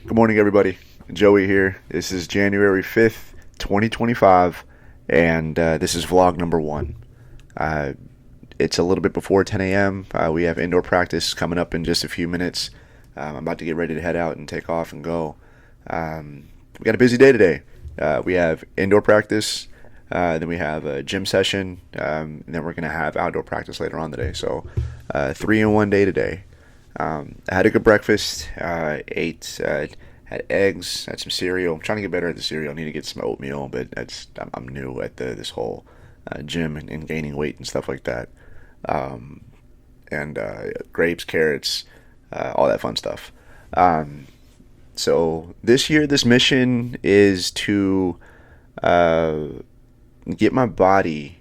Good morning, everybody. Joey here. This is January 5th, 2025, and this is vlog number one. Uh, it's a little bit before 10 a.m. We have indoor practice coming up in just a few minutes. I'm about to get ready to head out and take off and go. We got a busy day today. We have indoor practice, then we have a gym session, and then we're going to have outdoor practice later on today. So, 3 in 1 day today. I had a good breakfast. Had eggs, had some cereal. I'm trying to get better at the cereal. I need to get some oatmeal, but I'm new at this whole gym and gaining weight and stuff like that. Um, and Grapes, carrots, all that fun stuff. So this year, this mission is to uh, get my body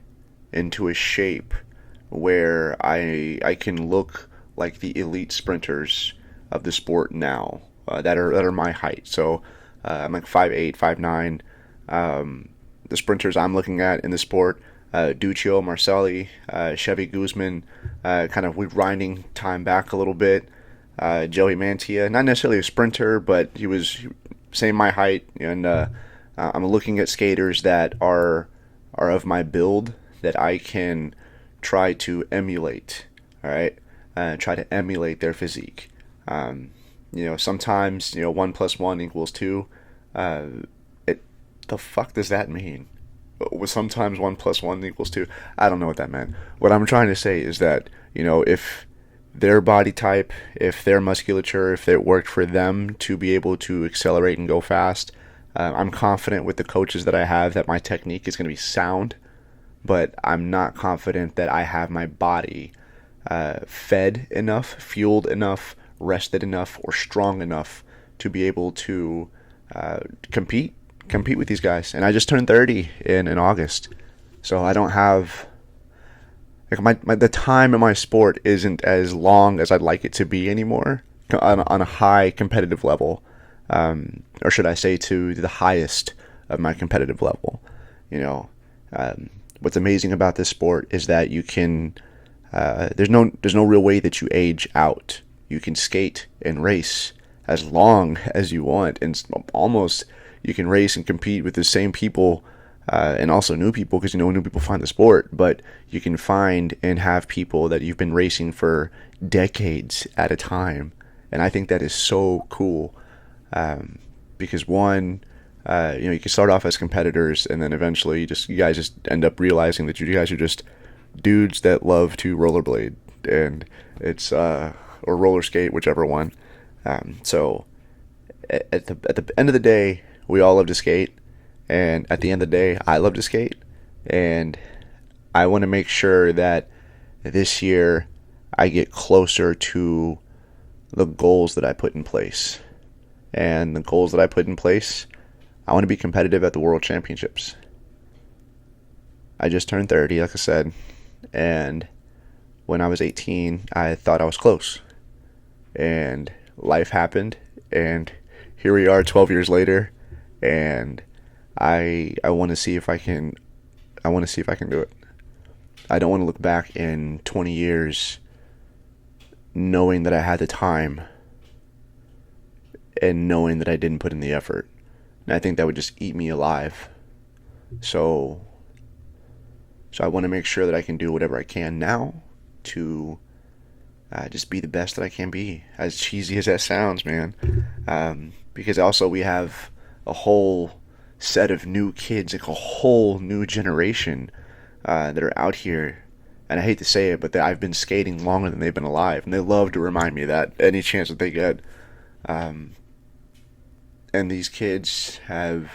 into a shape where I can look like the elite sprinters of the sport now, that are my height. So I'm like 5'8", 5'9". The sprinters I'm looking at in the sport, Duccio, Marcelli, Chevy Guzman, kind of we grinding time back a little bit. Joey Mantia, not necessarily a sprinter, but he was same my height, and I'm looking at skaters that are of my build that I can try to emulate. All right, try to emulate their physique. Sometimes 1 + 1 = 2. Uh, it the fuck does that mean? Sometimes 1 + 1 = 2. I don't know what that meant. What I'm trying to say is that if their body type, if their musculature, if it worked for them to be able to accelerate and go fast, I'm confident with the coaches that I have that my technique is going to be sound, but I'm not confident that I have my body fed enough, fueled enough, rested enough, or strong enough to be able to compete with these guys. And I just turned 30 in August, so I don't have the time in my sport isn't as long as I'd like it to be anymore on a high competitive level, or should I say to the highest of my competitive level. What's amazing about this sport is that you can there's no real way that you age out. You can skate and race as long as you want, and almost you can race and compete with the same people, and also new people, because new people find the sport. But you can find and have people that you've been racing for decades at a time, and I think that is so cool, because one, you can start off as competitors, and then eventually you guys just end up realizing that you guys are just dudes that love to rollerblade, and it's or roller skate, whichever one. So at the end of the day, we all love to skate, and at the end of the day, I love to skate, and I want to make sure that this year I get closer to the goals that I put in place. And the goals that I put in place, I want to be competitive at the World Championships. I just turned 30, like I said, and when I was 18, I thought I was close. And life happened, and here we are 12 years later, and I want to see if I can do it. I don't want to look back in 20 years knowing that I had the time and knowing that I didn't put in the effort. And I think that would just eat me alive. So I want to make sure that I can do whatever I can now to just be the best that I can be. As cheesy as that sounds, man. Because also we have a whole set of new kids, like a whole new generation that are out here. And I hate to say it, but I've been skating longer than they've been alive, and they love to remind me of that any chance that they get. And these kids have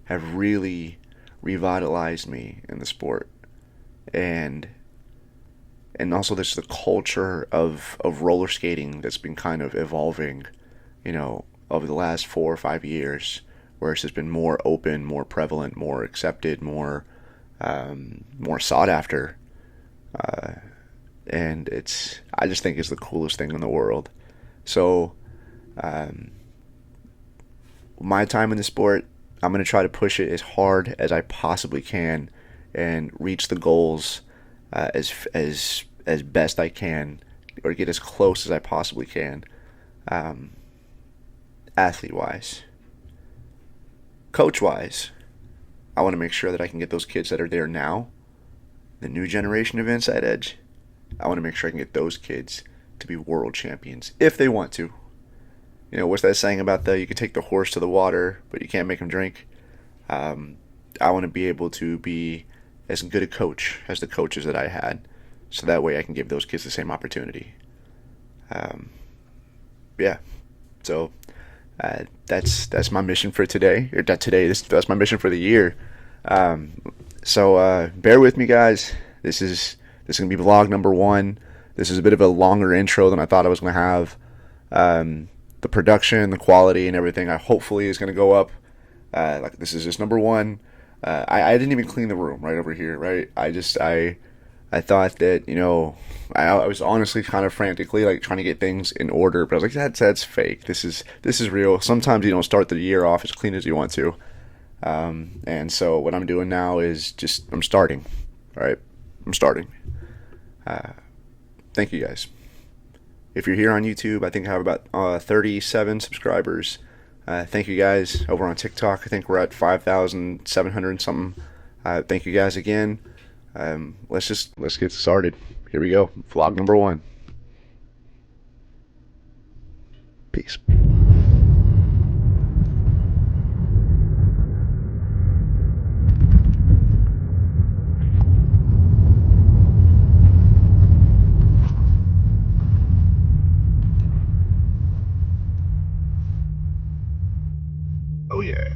really revitalized me in the sport, and also there's the culture of roller skating that's been kind of evolving, over the last 4 or 5 years, where it's just been more open, more prevalent, more accepted, more sought after, and I just think it's the coolest thing in the world. So, my time in the sport, I'm going to try to push it as hard as I possibly can and reach the goals as best I can, or get as close as I possibly can. athlete-wise. Coach-wise, I want to make sure that I can get those kids that are there now, the new generation of Inside Edge, I want to make sure I can get those kids to be world champions if they want to. You know, what's that saying about you can take the horse to the water, but you can't make him drink? I want to be able to be as good a coach as the coaches that I had, so that way I can give those kids the same opportunity. Yeah, so that's my mission for today. Or not today. That's my mission for the year. So bear with me, guys. This is gonna be vlog number 1. This is a bit of a longer intro than I thought I was gonna have. The production, the quality, and everything, hopefully is gonna go up. Like, this is just number 1. I didn't even clean the room right over here. Right, I thought that, you know, I was honestly kind of frantically like trying to get things in order, but I was like, that's fake. This is real. Sometimes you don't start the year off as clean as you want to. And so what I'm doing now is I'm starting. All right, I'm starting. Thank you guys. If you're here on YouTube, I think I have about 37 subscribers. Thank you guys. Over on TikTok, I think we're at 5,700 something. Thank you guys again. Let's get started. Here we go. Vlog number 1. Peace. Oh yeah.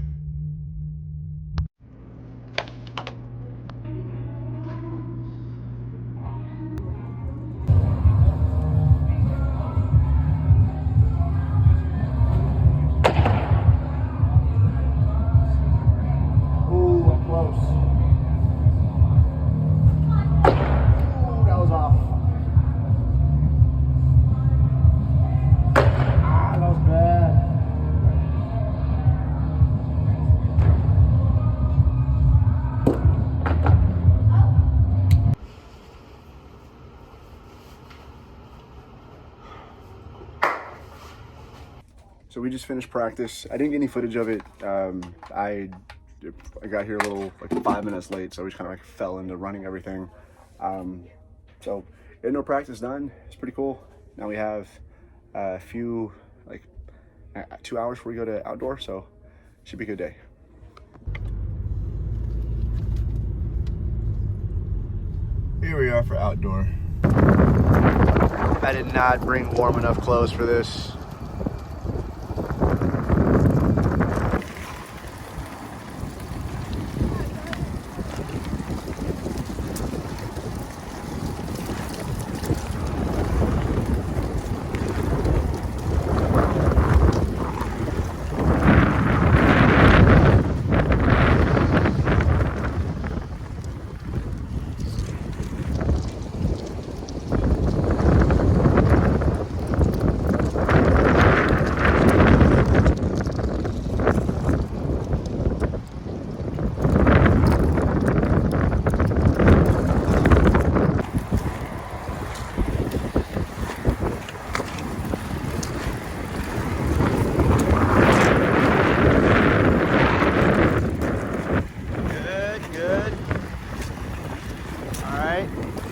So we just finished practice. I didn't get any footage of it. I got here a little, like 5 minutes late, so we just kind of like fell into running everything. So indoor practice done. It's pretty cool. Now we have a few, like 2 hours before we go to outdoor, so should be a good day. Here we are for outdoor. I did not bring warm enough clothes for this.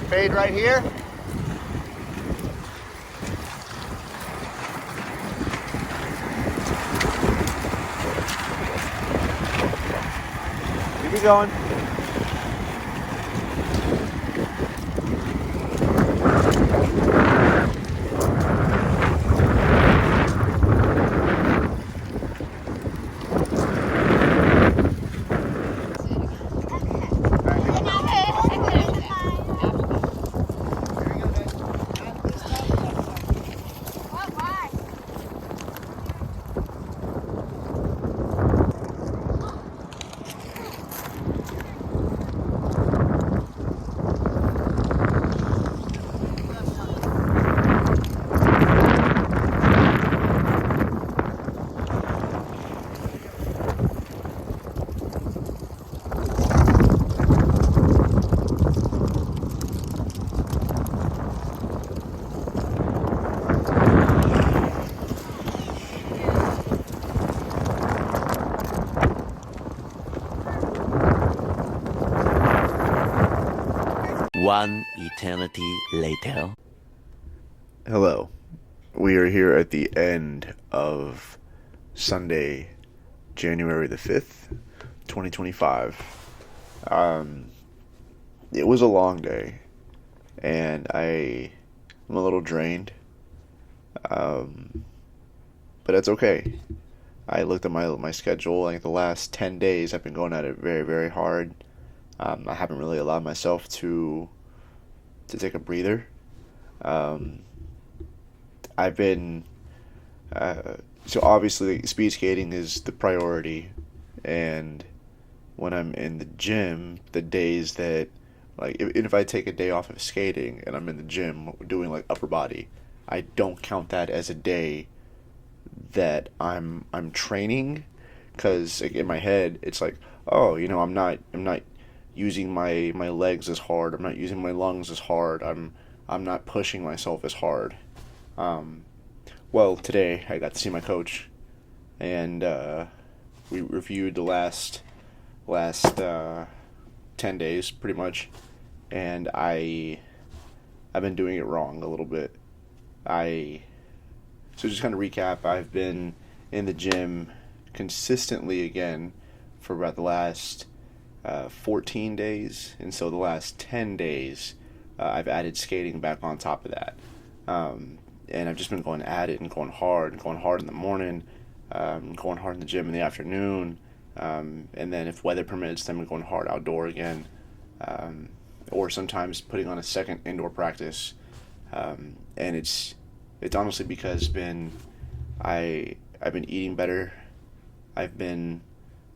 Fade right here. Keep it going. One eternity later. Hello. We are here at the end of Sunday, January the 5th, 2025. It was a long day, and I'm a little drained, but that's okay. I looked at my schedule. Like the last 10 days, I've been going at it very, very hard. I haven't really allowed myself to take a breather. Um, I've been so obviously speed skating is the priority, and when I'm in the gym, the days that like if I take a day off of skating and I'm in the gym doing like upper body, I don't count that as a day that I'm training, because like, in my head it's like, oh, I'm not using my legs as hard, I'm not using my lungs as hard, I'm not pushing myself as hard. um, well, today I got to see my coach, and we reviewed the last 10 days pretty much, and I've been doing it wrong a little bit. I So just kind of recap, I've been in the gym consistently again for about the last 14 days, and so the last 10 days I've added skating back on top of that. And I've just been going at it and going hard in the morning, going hard in the gym in the afternoon, and then if weather permits, then we're going hard outdoor again, or sometimes putting on a second indoor practice. And it's honestly because I've been eating better, I've been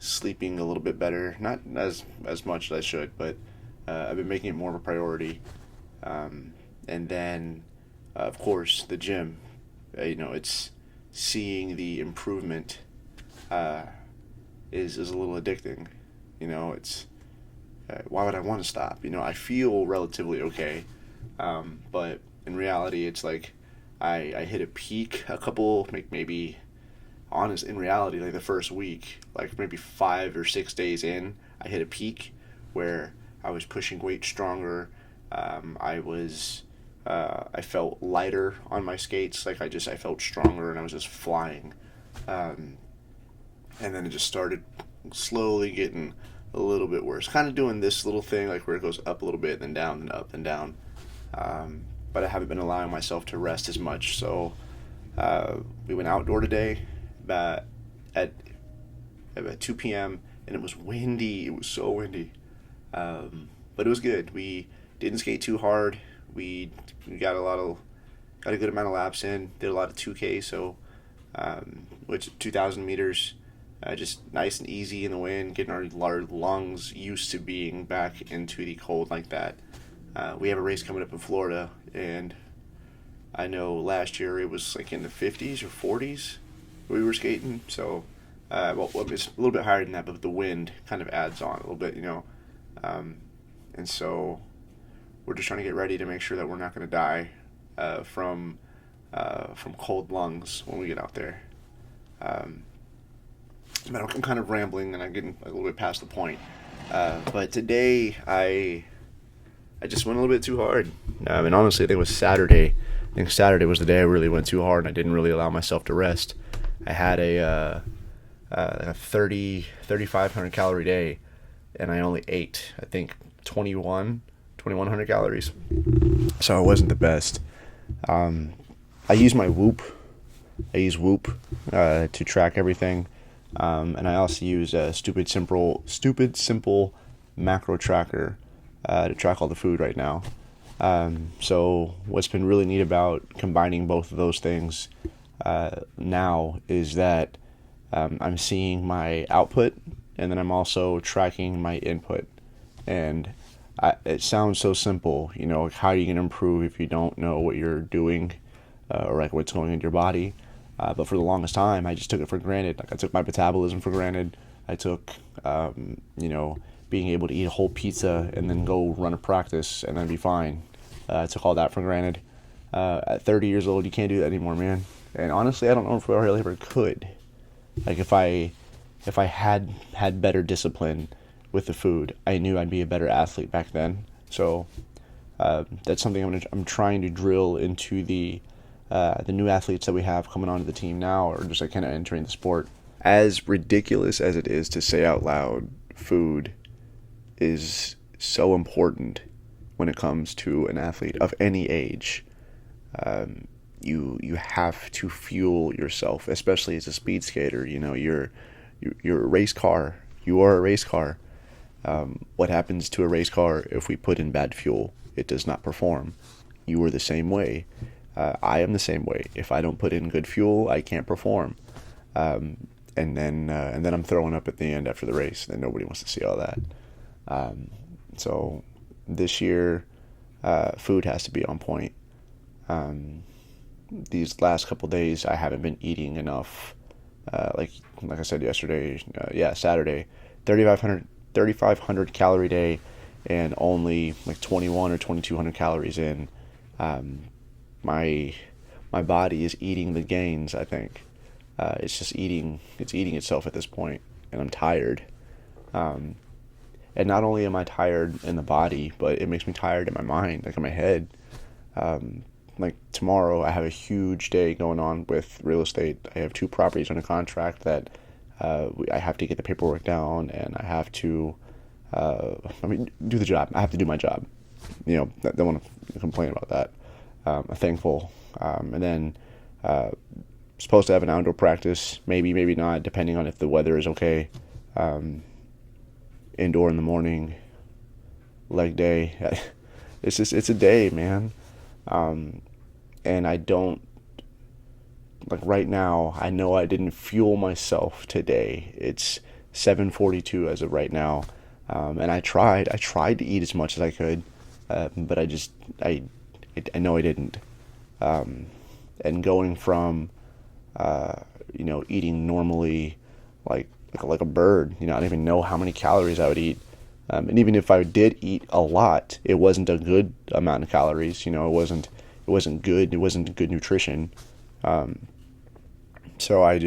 sleeping a little bit better, not as much as I should, but I've been making it more of a priority. And then of course the gym, it's seeing the improvement is a little addicting. It's why would I want to stop? I feel relatively okay, but in reality it's like I hit a peak a couple, maybe, honest, in reality, like the first week, like maybe 5 or 6 days in, I hit a peak where I was pushing weight stronger. I felt lighter on my skates. Like I felt stronger, and I was just flying. And then it just started slowly getting a little bit worse. Kind of doing this little thing, like where it goes up a little bit, then down, then up, then down. But I haven't been allowing myself to rest as much. So we went outdoor today at about 2 p.m. and it was windy. It was so windy. But it was good. We didn't skate too hard. We got a good amount of laps in. Did a lot of 2K, so which 2,000 meters, just nice and easy in the wind, getting our lungs used to being back into the cold like that. We have a race coming up in Florida, and I know last year it was like in the 50s or 40s we were skating. So, it's a little bit higher than that, but the wind kind of adds on a little bit, and so we're just trying to get ready to make sure that we're not going to die from cold lungs when we get out there. But I'm kind of rambling and I'm getting a little bit past the point. But today I just went a little bit too hard. And honestly, I think it was Saturday. I think Saturday was the day I really went too hard, and I didn't really allow myself to rest. I had a 3,500 calorie day, and I only ate, I think, 2,100 calories. So it wasn't the best. I use my Whoop. I use Whoop to track everything. And I also use a stupid simple macro tracker to track all the food right now. So what's been really neat about combining both of those things now is that I'm seeing my output, and then I'm also tracking my input. And it sounds so simple, how are you going to improve if you don't know what you're doing or like what's going into your body? But for the longest time, I just took it for granted. Like I took my metabolism for granted. I took, being able to eat a whole pizza and then go run a practice and then be fine. I took all that for granted. At 30 years old, you can't do that anymore, man. And honestly, I don't know if I really ever could. Like if I had better discipline with the food, I knew I'd be a better athlete back then. So That's something I'm trying to drill into the new athletes that we have coming onto the team now, or just like kind of entering the sport. As ridiculous as it is to say out loud, food is so important when it comes to an athlete of any age. You have to fuel yourself, especially as a speed skater. You know, you're a race car. You are a race car. What happens to a race car if we put in bad fuel? It does not perform. You are the same way. I am the same way. If I don't put in good fuel, I can't perform. And then I'm throwing up at the end after the race. Then nobody wants to see all that. So this year, food has to be on point. These last couple days, I haven't been eating enough. Like I said yesterday, Saturday, 3,500 calorie day, and only like 21 or 2,200 calories in. My body is eating the gains, I think. It's eating itself at this point, and I'm tired. And not only am I tired in the body, but it makes me tired in my mind, like in my head. Like tomorrow, I have a huge day going on with real estate. I have 2 properties under contract that I have to get the paperwork down, and I have to, do the job. I have to do my job. You know, I don't want to complain about that. I'm thankful. And then supposed to have an outdoor practice, maybe not, depending on if the weather is okay. Indoor in the morning, leg day. It's a day, man. And I don't, like right now, I know I didn't fuel myself today. It's 7:42 as of right now. And I tried to eat as much as I could, but I know I didn't. And going from, eating normally like a bird, I don't even know how many calories I would eat. And even if I did eat a lot, it wasn't a good amount of calories. It wasn't good. It wasn't good nutrition. So I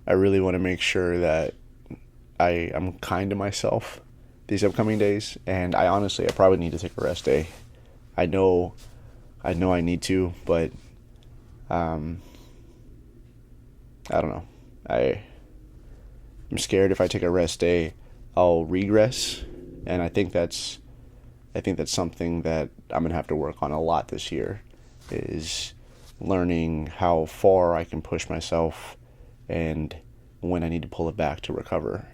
really want to make sure that I'm kind to myself these upcoming days. And I probably need to take a rest day. I know I need to, but I don't know. I'm scared if I take a rest day, I'll regress, and I think that's something that I'm gonna have to work on a lot this year, is learning how far I can push myself and when I need to pull it back to recover.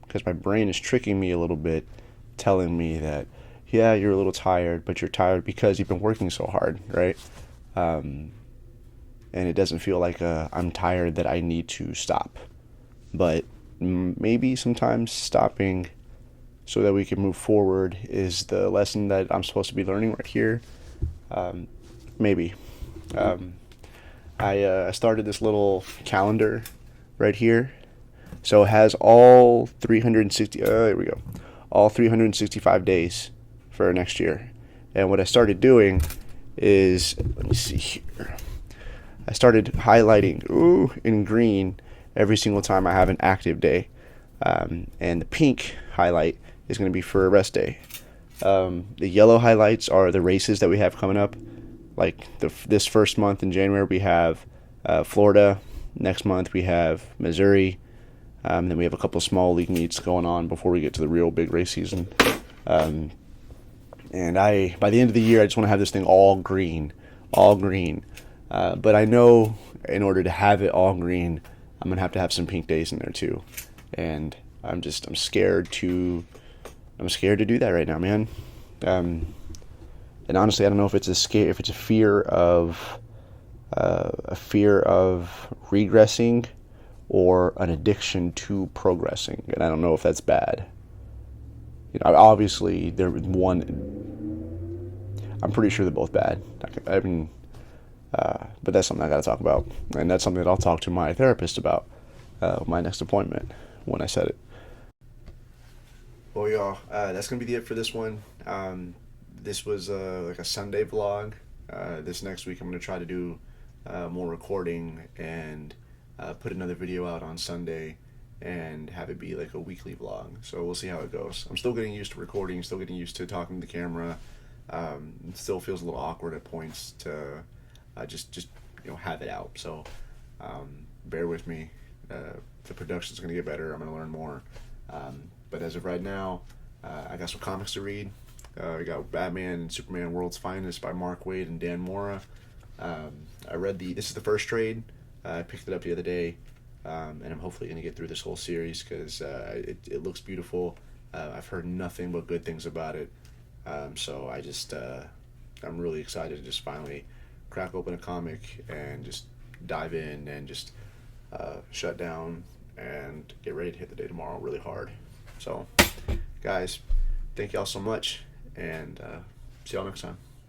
Because my brain is tricking me a little bit, telling me that, yeah, you're a little tired, but you're tired because you've been working so hard, right? And it doesn't feel like I'm tired that I need to stop. But maybe sometimes stopping so that we can move forward is the lesson that I'm supposed to be learning right here. Maybe. I started this little calendar right here. So it has all 360, there we go, all 365 days for next year. And what I started doing is, let me see here, I started highlighting in green every single time I have an active day. And the pink highlight is going to be for a rest day. The yellow highlights are the races that we have coming up. Like this first month in January, we have Florida. Next month, we have Missouri. Then we have a couple small league meets going on before we get to the real big race season. And by the end of the year, I just want to have this thing all green. But I know in order to have it all green, I'm going to have some pink days in there too. And I'm scared to do that right now, man. And honestly, I don't know if it's a fear of regressing or an addiction to progressing. And I don't know if that's bad. Obviously, I'm pretty sure they're both bad. But that's something I got to talk about, and that's something that I'll talk to my therapist about my next appointment when I set it. Well, y'all, that's gonna be it for this one. This was like a Sunday vlog. This next week, I'm gonna try to do more recording and put another video out on Sunday, and have it be like a weekly vlog. So we'll see how it goes. I'm still getting used to recording, still getting used to talking to the camera. It still feels a little awkward at points to just have it out. So bear with me. The production's gonna get better. I'm gonna learn more. But as of right now, I got some comics to read. I got Batman and Superman: World's Finest by Mark Waid and Dan Mora. I read this is the first trade. I picked it up the other day, and I'm hopefully going to get through this whole series because it looks beautiful. I've heard nothing but good things about it. So I'm really excited to just finally crack open a comic and just dive in and just shut down and get ready to hit the day tomorrow really hard. So, guys, thank y'all so much, and see y'all next time.